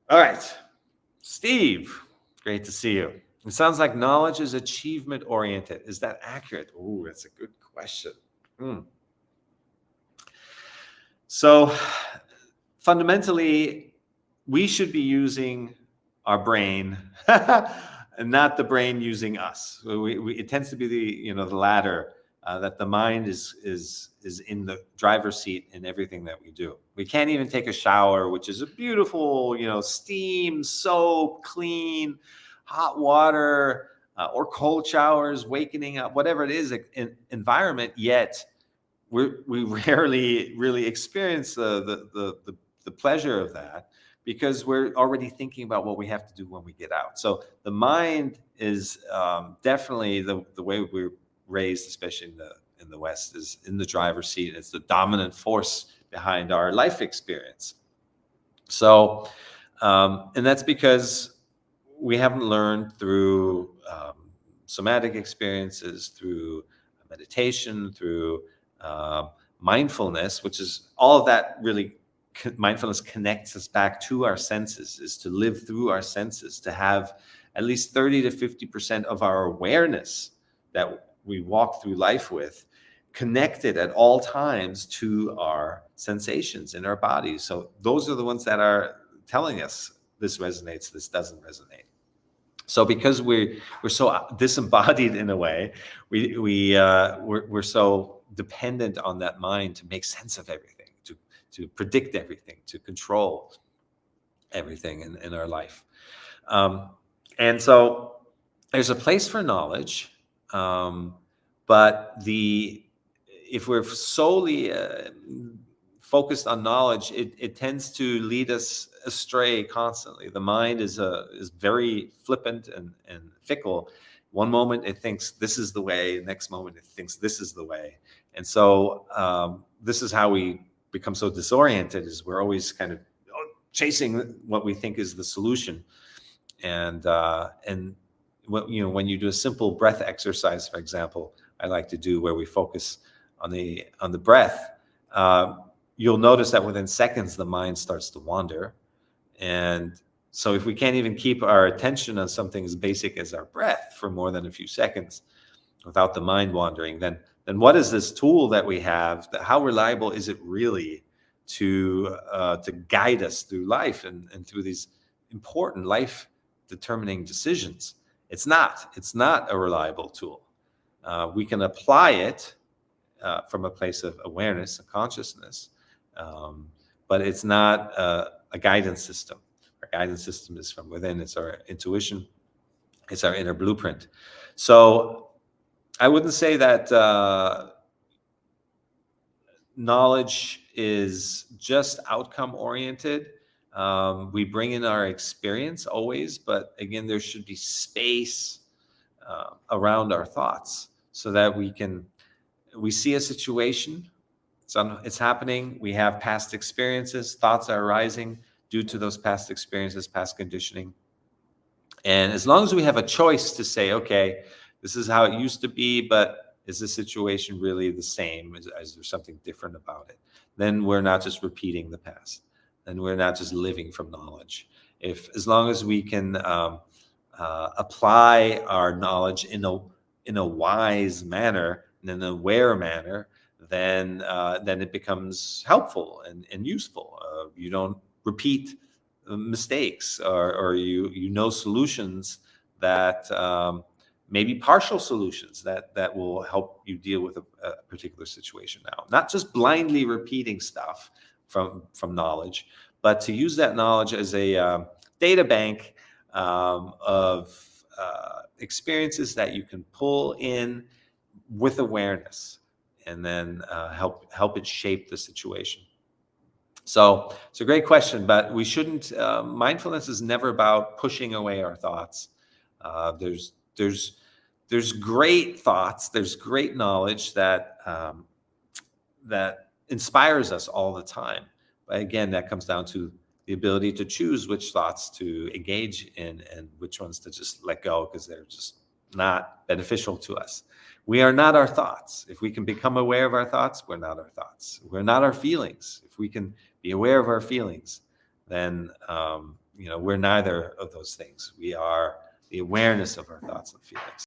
All right, Steve, great to see you. It sounds like knowledge is achievement oriented. Is that accurate? Oh, that's a good question. Hmm. So, fundamentally, we should be using our brain, and not the brain using us. It tends to be the latter, that the mind is in the driver's seat in everything that we do. We can't even take a shower, which is a beautiful, steam, soap, clean, hot water, or cold showers, wakening up, whatever it is, environment. Yet we rarely really experience the pleasure of that, because we're already thinking about what we have to do when we get out. So the mind is, definitely, the way we're raised, especially in the West, is in the driver's seat. It's the dominant force behind our life experience. So, and that's because we haven't learned through, somatic experiences, through meditation, through, um, mindfulness, which is all of that really. Mindfulness connects us back to our senses, is to live through our senses, to have at least 30 to 50% of our awareness that we walk through life with connected at all times to our sensations in our bodies. So those are the ones that are telling us this resonates, this doesn't resonate. So because we're so disembodied in a way, we're so dependent on that mind to make sense of everything, to predict everything, to control everything in our life. Um, and so there's a place for knowledge, um, but the if we're solely, focused on knowledge, it tends to lead us astray constantly. The mind is very flippant and fickle. One moment it thinks this is the way, next moment it thinks this is the way, and so, this is how we become so disoriented. Is we're always kind of chasing what we think is the solution, and when you do a simple breath exercise, for example, I like to do, where we focus on the breath, uh, you'll notice that within seconds the mind starts to wander. And so if we can't even keep our attention on something as basic as our breath for more than a few seconds without the mind wandering, then what is this tool that we have? How reliable is it really to guide us through life, and through these important life determining decisions? It's not a reliable tool. We can apply it, from a place of awareness and consciousness, um, but it's not a guidance system. Our guidance system is from within. It's our intuition. It's our inner blueprint. So I wouldn't say that, knowledge is just outcome oriented. We bring in our experience always, but again, there should be space, around our thoughts, so that we see a situation, it's happening, we have past experiences, thoughts are arising due to those past experiences, past conditioning. And as long as we have a choice to say, okay, this is how it used to be, but is the situation really the same? Is there something different about it? Then we're not just repeating the past. Then we're not just living from knowledge. As long as we can, apply our knowledge in a wise manner, in an aware manner, then it becomes helpful and useful. You don't repeat mistakes, or you know solutions that, maybe partial solutions that will help you deal with a particular situation. Now, not just blindly repeating stuff from knowledge, but to use that knowledge as a, data bank, of, experiences that you can pull in with awareness, and then, help it shape the situation. So it's a great question, but we shouldn't. Mindfulness is never about pushing away our thoughts. There's great thoughts. There's great knowledge that inspires us all the time. But again, that comes down to the ability to choose which thoughts to engage in and which ones to just let go, because they're just not beneficial to us. We are not our thoughts. If we can become aware of our thoughts, we're not our thoughts. We're not our feelings. If we can be aware of our feelings, then we're neither of those things. We are the awareness of our thoughts and feelings.